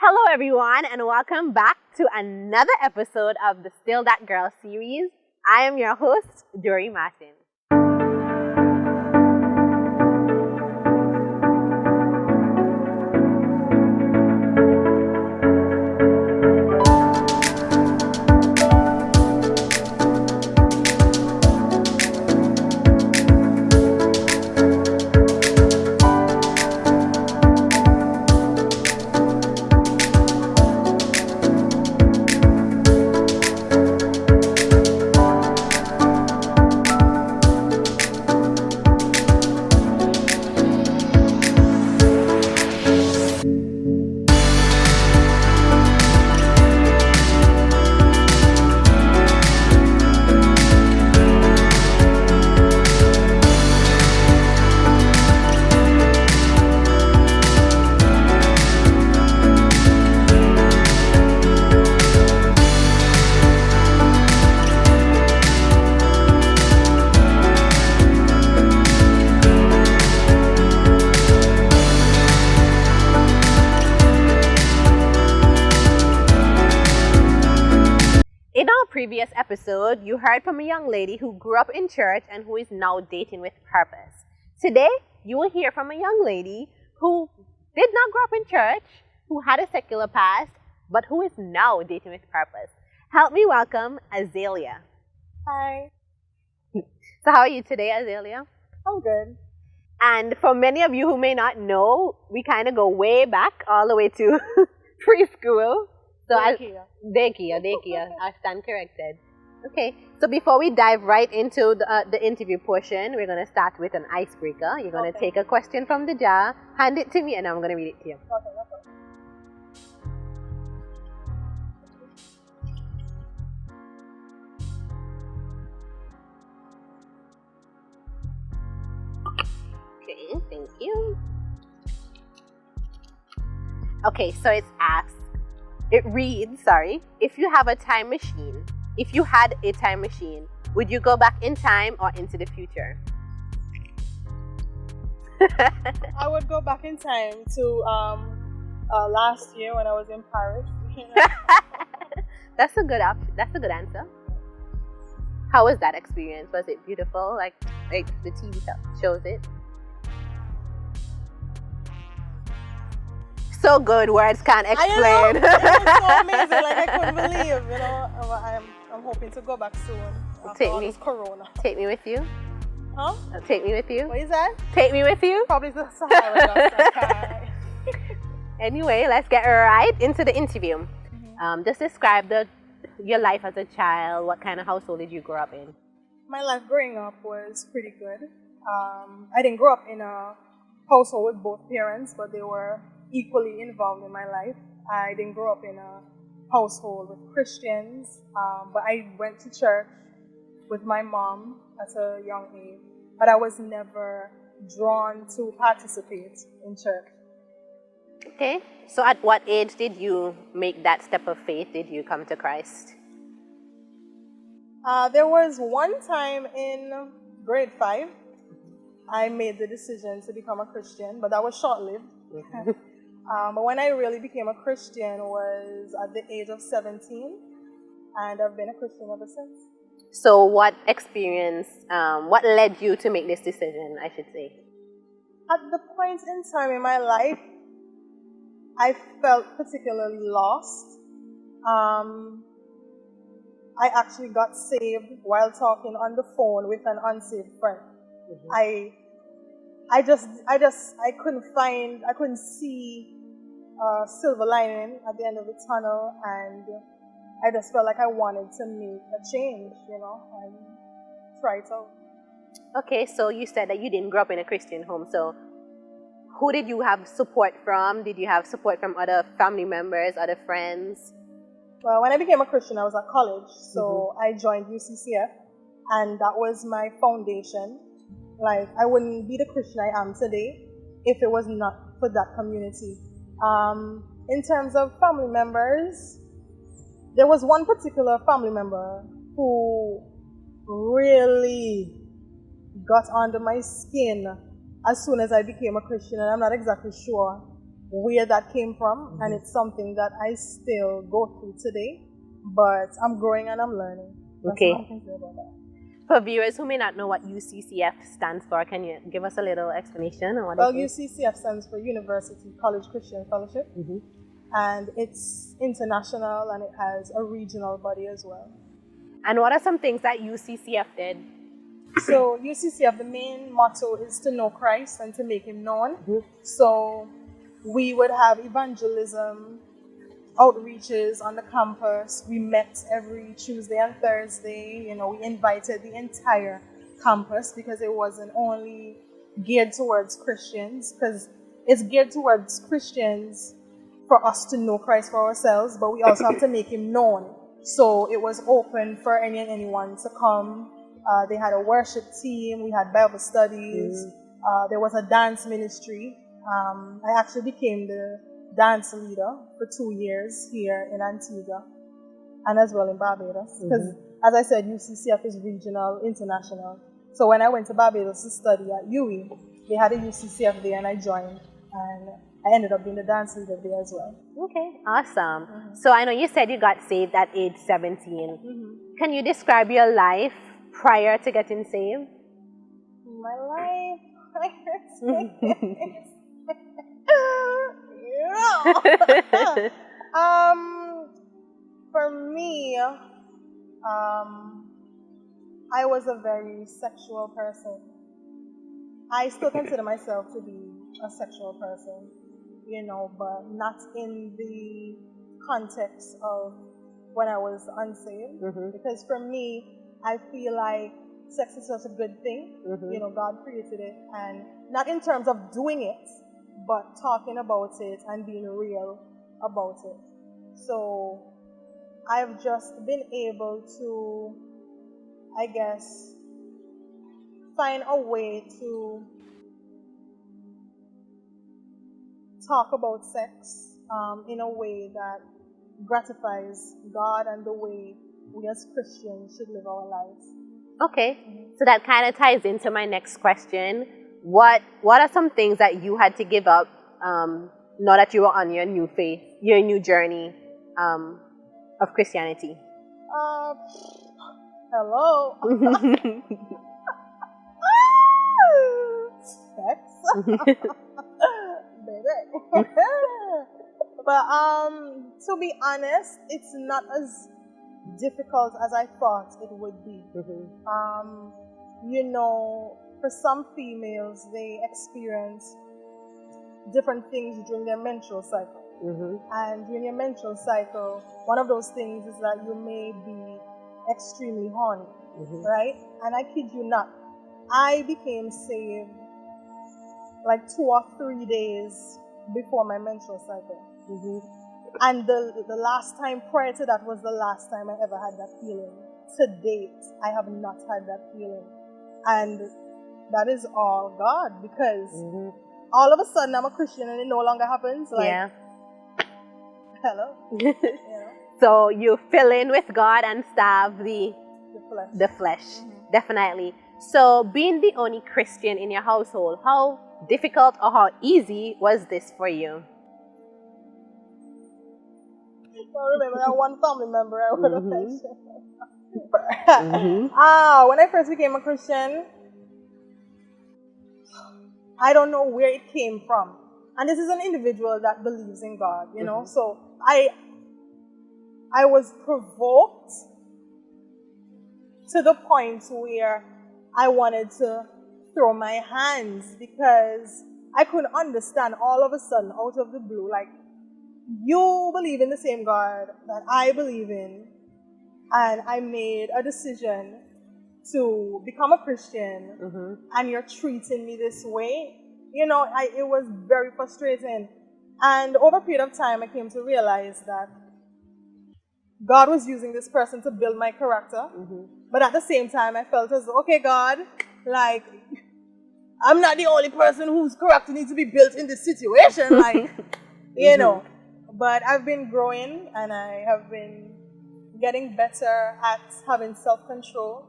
Hello, everyone, and welcome back to another episode of the Still That Girl series. I am your host, Dory Martin. In our previous episode, you heard from a young lady who grew up in church and who is now dating with purpose. Today, you will hear from a young lady who did not grow up in church, who had a secular past, but who is now dating with purpose. Help me welcome Azaelia. Hi. So how are you today, Azaelia? I'm good. And for many of you who may not know, we kind of go way back all the way to preschool. So daycare. I stand corrected. Okay, so before we dive right into the interview portion, we're going to start with an icebreaker. You're going to take a question from the jar, hand it to me, and I'm going to read it to you. Okay, thank you. Okay, so it reads, if you had a time machine, would you go back in time or into the future? I would go back in time to last year when I was in Paris. That's a good answer. How was that experience? Was it beautiful? Like the TV shows it? So good, words can't explain. It was so amazing. Like I couldn't believe, I'm hoping to go back soon. After all this corona. Take me with you. Huh? Take me with you. What is that? Take me with you. Probably the Sahara. Anyway, let's get right into the interview. Just describe your life as a child. What kind of household did you grow up in? My life growing up was pretty good. I didn't grow up in a household with both parents, but they were equally involved in my life. I didn't grow up in a household with Christians, but I went to church with my mom at a young age, but I was never drawn to participate in church. Okay, so at what age did you make that step of faith? Did you come to Christ? There was one time in grade 5, I made the decision to become a Christian, but that was short-lived. But when I really became a Christian was at the age of 17, and I've been a Christian ever since. So what led you to make this decision, I should say? At the point in time in my life, I felt particularly lost. I actually got saved while talking on the phone with an unsaved friend. I couldn't see a silver lining at the end of the tunnel, and I just felt like I wanted to make a change, and try it out. Okay, so you said that you didn't grow up in a Christian home, so who did you have support from? Did you have support from other family members, other friends? Well, when I became a Christian, I was at college, so I joined UCCF, and that was my foundation. Like, I wouldn't be the Christian I am today if it was not for that community. In terms of family members, there was one particular family member who really got under my skin as soon as I became a Christian, and I'm not exactly sure where that came from, and it's something that I still go through today, but I'm growing and I'm learning. That's Okay. all I can say about that. For viewers who may not know what UCCF stands for, can you give us a little explanation on what Well, it is? UCCF stands for University College Christian Fellowship, and it's international, and it has a regional body as well. And what are some things that UCCF did? So UCCF, the main motto is to know Christ and to make Him known. So we would have evangelism, outreaches on the campus. We met every Tuesday and Thursday. You know, we invited the entire campus because it wasn't only geared towards Christians, because it's geared towards Christians for us to know Christ for ourselves, but we also have to make Him known. So it was open for anyone to come. They had a worship team. We had Bible studies. There was a dance ministry. I actually became the dance leader for 2 years here in Antigua and as well in Barbados. Because, as I said, UCCF is regional, international. So when I went to Barbados to study at UE, they had a UCCF there and I joined. And I ended up being the dance leader there as well. Okay, awesome. So I know you said you got saved at age 17. Can you describe your life prior to getting saved? My life prior to for me, I was a very sexual person. I still consider myself to be a sexual person, you know, but not in the context of when I was unsaved. Because for me, I feel like sex is such a good thing. You know, God created it, and not in terms of doing it, but talking about it and being real about it. So I've just been able to, I guess, find a way to talk about sex in a way that gratifies God and the way we as Christians should live our lives. Okay, so that kind of ties into my next question. What are some things that you had to give up now that you were on your new faith, your new journey of Christianity? Hello. Sex. Baby. But to be honest, it's not as difficult as I thought it would be. You know, for some females, they experience different things during their menstrual cycle. And during your menstrual cycle, one of those things is that you may be extremely horny, right? And I kid you not, I became saved like 2 or 3 days before my menstrual cycle. And the last time prior to that was the last time I ever had that feeling. To date, I have not had that feeling. And that is all God, because all of a sudden I'm a Christian and it no longer happens. Like, hello. You know? So you fill in with God and starve the flesh. Definitely. So being the only Christian in your household, how difficult or how easy was this for you? Well, remember that one family member I would have mentioned. When I first became a Christian, I don't know where it came from. And this is an individual that believes in God, you know. So I was provoked to the point where I wanted to throw my hands, because I couldn't understand all of a sudden, out of the blue, like, you believe in the same God that I believe in, and I made a decision to become a Christian, and you're treating me this way. You know, it was very frustrating. And over a period of time, I came to realize that God was using this person to build my character. But at the same time, I felt as, okay, God, like, I'm not the only person whose character needs to be built in this situation. Like, you know. But I've been growing, and I have been getting better at having self-control.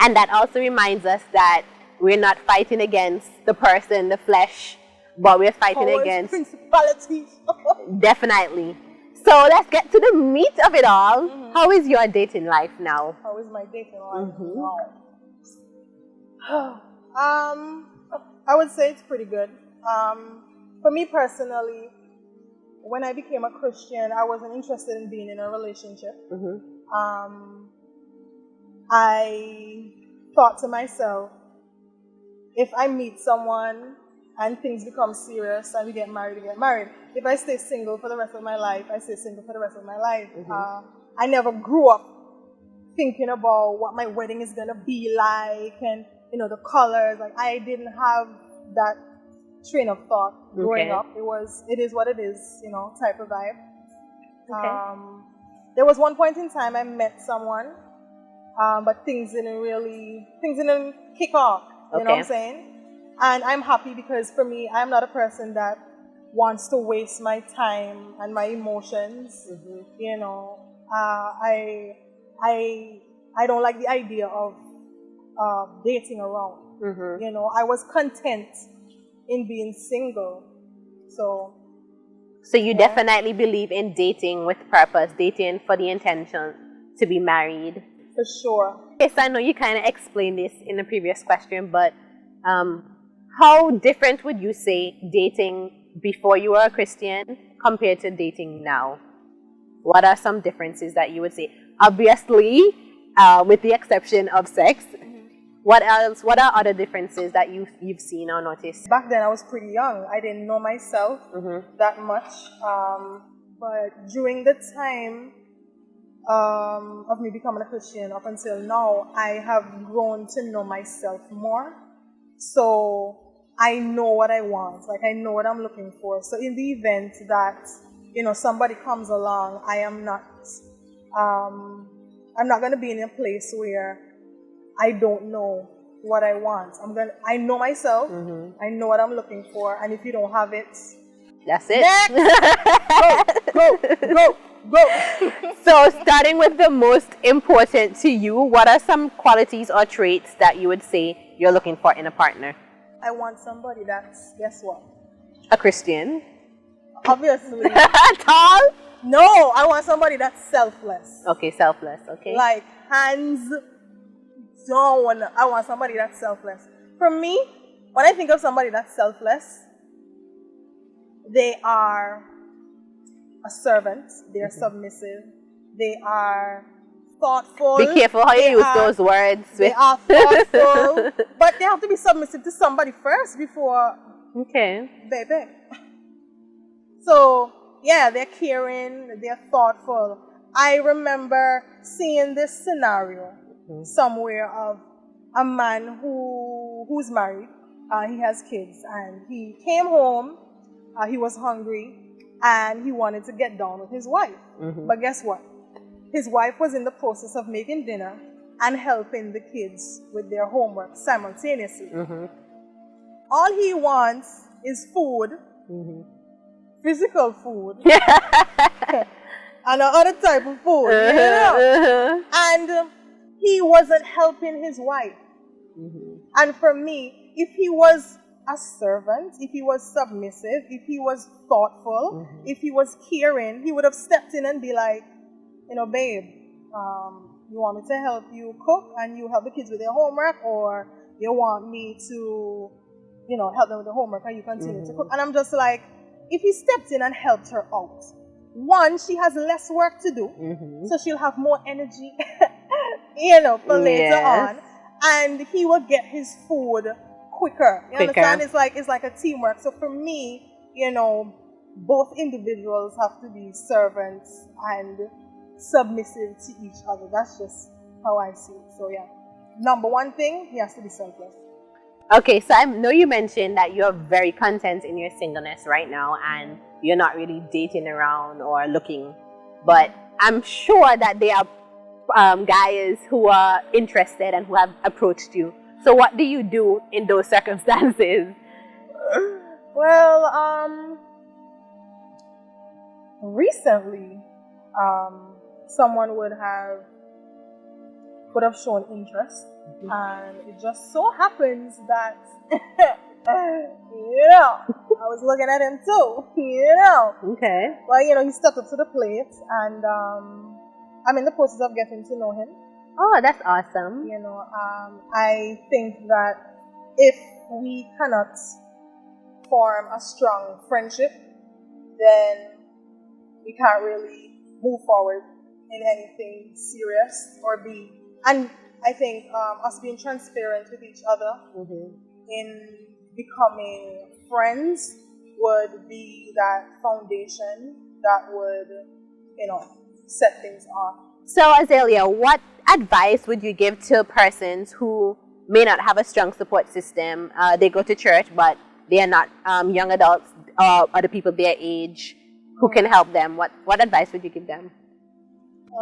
And that also reminds us that we're not fighting against the person, the flesh, but we're fighting powers, against principalities. definitely. So let's get to the meat of it all. How is your dating life now? How is my dating life now? I would say it's pretty good. For me personally, when I became a Christian, I wasn't interested in being in a relationship. I thought to myself, if I meet someone and things become serious and we get married, we get married. If I stay single for the rest of my life, I stay single for the rest of my life. I never grew up thinking about what my wedding is gonna be like and the colors. Like I didn't have that train of thought growing up. It is what it is, type of vibe. There was one point in time I met someone, but things didn't kick off. You know what I'm saying? And I'm happy because for me, I'm not a person that wants to waste my time and my emotions. I don't like the idea of dating around. I was content in being single. So you definitely believe in dating with purpose, dating for the intention to be married. For sure. Yes, I know you kind of explained this in the previous question, but how different would you say dating before you were a Christian compared to dating now? What are some differences that you would say? Obviously, with the exception of sex, what else? What are other differences that you've seen or noticed? Back then, I was pretty young. I didn't know myself that much. But during the time of me becoming a Christian up until now, I have grown to know myself more. So I know what I want. Like I know what I'm looking for. So in the event that somebody comes along, I'm not going to be in a place where I don't know what I want. I know myself. I know what I'm looking for. And if you don't have it, that's it. Next! Go. So starting with the most important to you, what are some qualities or traits that you would say you're looking for in a partner? I want somebody that's, guess what? A Christian. Obviously. Tall? No, I want somebody that's selfless. Okay, selfless. Okay. Like hands down. I want somebody that's selfless. For me, when I think of somebody that's selfless, they are a servant. They are submissive. They are thoughtful. Be careful how you use those words. They are thoughtful, but they have to be submissive to somebody first before. Baby. So yeah, they're caring. They're thoughtful. I remember seeing this scenario somewhere of a man who's married. He has kids, and he came home. He was hungry, and he wanted to get down with his wife. But guess what? His wife was in the process of making dinner and helping the kids with their homework simultaneously. All he wants is food, physical food, and another type of food. And he wasn't helping his wife. And for me, if he was a servant, if he was submissive, if he was thoughtful, if he was caring, he would have stepped in and be like, babe, you want me to help you cook and you help the kids with their homework, or you want me to, help them with the homework and you continue to cook? And I'm just like, if he stepped in and helped her out, one, she has less work to do, so she'll have more energy, for later on, and he will get his food quicker. You understand? It's like a teamwork. So for me, both individuals have to be servants and submissive to each other. That's just how I see it. So yeah, number one thing, he has to be selfless. Okay, so I know you mentioned that you're very content in your singleness right now and you're not really dating around or looking, but I'm sure that there are guys who are interested and who have approached you. So what do you do in those circumstances? Well, recently, someone would have shown interest, and it just so happens that I was looking at him too, you know. Okay. Well, you know, he stepped up to the plate, and I'm in the process of getting to know him. Oh, that's awesome. You know, I think that if we cannot form a strong friendship, then we can't really move forward in anything serious or be. And I think us being transparent with each other in becoming friends would be that foundation that would, you know, set things off. So, Azaelia, what advice would you give to persons who may not have a strong support system? They go to church, but they are not young adults or other people their age who can help them. What advice would you give them?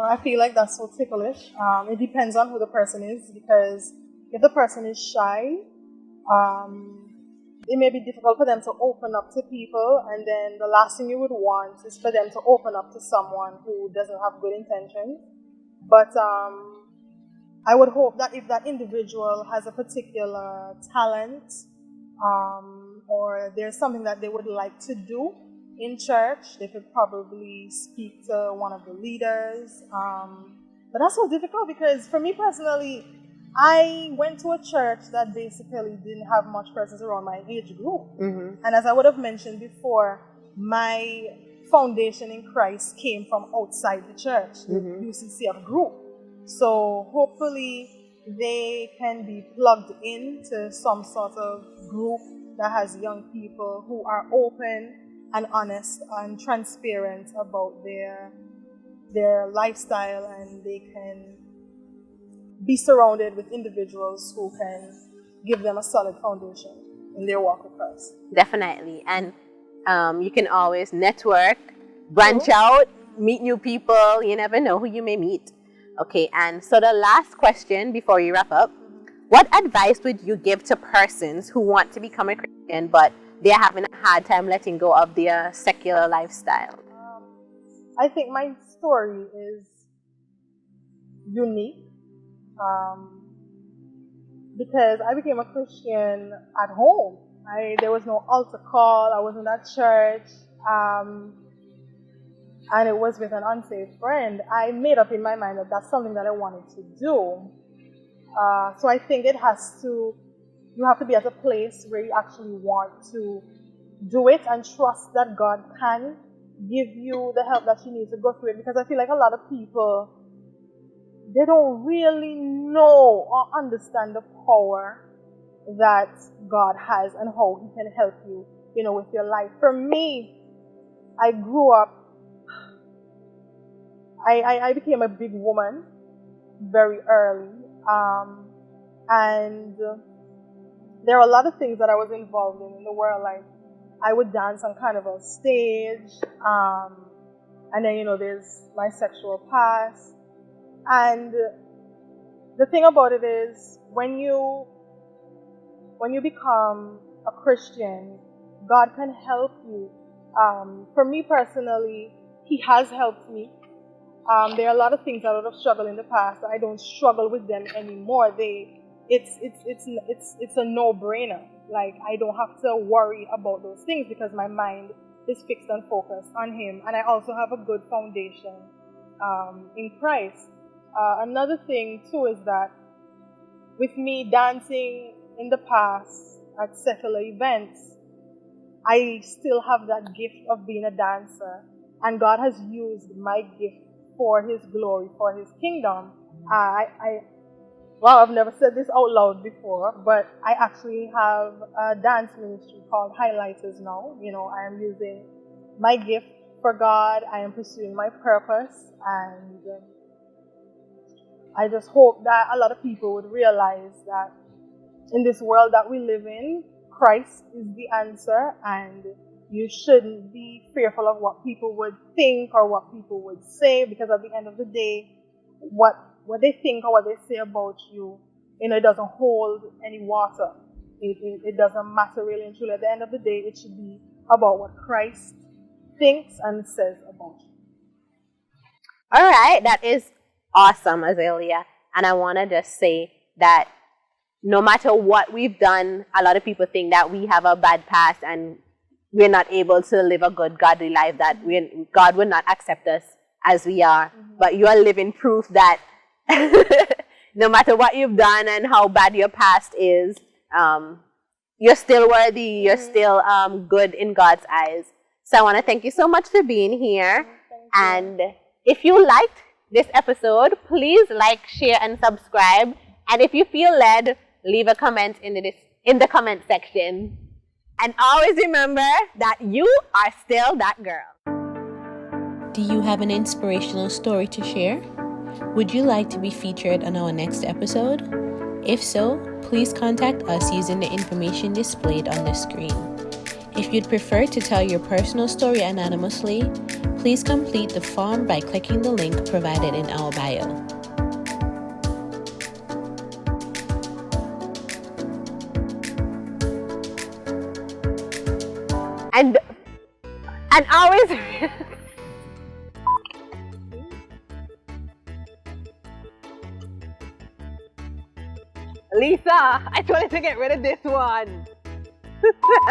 I feel like that's so ticklish. It depends on who the person is, because if the person is shy, it may be difficult for them to open up to people, and then the last thing you would want is for them to open up to someone who doesn't have good intentions. But I would hope that if that individual has a particular talent, or there's something that they would like to do in church, they could probably speak to one of the leaders. But that's so difficult, because for me personally, I went to a church that basically didn't have much presence around my age group. And as I would have mentioned before, my foundation in Christ came from outside the church, the UCCF group. So hopefully they can be plugged into some sort of group that has young people who are open and honest and transparent about their lifestyle, and they can be surrounded with individuals who can give them a solid foundation in their walk with Christ. Definitely. And you can always network, branch out, meet new people. You never know who you may meet. Okay, and so the last question before we wrap up, what advice would you give to persons who want to become a Christian but they're having a hard time letting go of their secular lifestyle? I think my story is unique because I became a Christian at home. There was no altar call. I wasn't at church. And it was with an unsafe friend. I made up in my mind that that's something that I wanted to do. So I think you have to be at a place where you actually want to do it and trust that God can give you the help that you need to go through it. Because I feel like a lot of people, they don't really know or understand the power that God has and how He can help you, you know, with your life. For me, I grew up, I became a big woman very early. And there are a lot of things that I was involved in the world. Like, I would dance on carnival stage. And then, you know, there's my sexual past. And the thing about it is, when you become a Christian, God can help you. For me personally, He has helped me. There are a lot of things I would have struggled in the past. I don't struggle with them anymore. It's a no-brainer. Like, I don't have to worry about those things because my mind is fixed and focused on Him, and I also have a good foundation in Christ. Another thing too is that with me dancing in the past at secular events, I still have that gift of being a dancer, and God has used my gift for His glory, for His kingdom. I've never said this out loud before, but I actually have a dance ministry called Highlighters now. You know, I am using my gift for God. I am pursuing my purpose, and I just hope that a lot of people would realize that in this world that we live in, Christ is the answer, and you shouldn't be fearful of what people would think or what people would say, because at the end of the day, what they think or what they say about you, you know, it doesn't hold any water. It doesn't matter really and truly. At the end of the day, it should be about what Christ thinks and says about you. All right, that is awesome, Azaelia. And I want to just say that no matter what we've done, a lot of people think that we have a bad past and we're not able to live a good, godly life, that God would not accept us as we are. But you are living proof that no matter what you've done and how bad your past is, you're still worthy, you're still good in God's eyes. So I want to thank you so much for being here. And if you liked this episode, please like, share, and subscribe. And if you feel led, leave a comment in the comment section. And always remember that you are still that girl. Do you have an inspirational story to share? Would you like to be featured on our next episode? If so, please contact us using the information displayed on the screen. If you'd prefer to tell your personal story anonymously, please complete the form by clicking the link provided in our bio. And always Lisa, I told you to get rid of this one.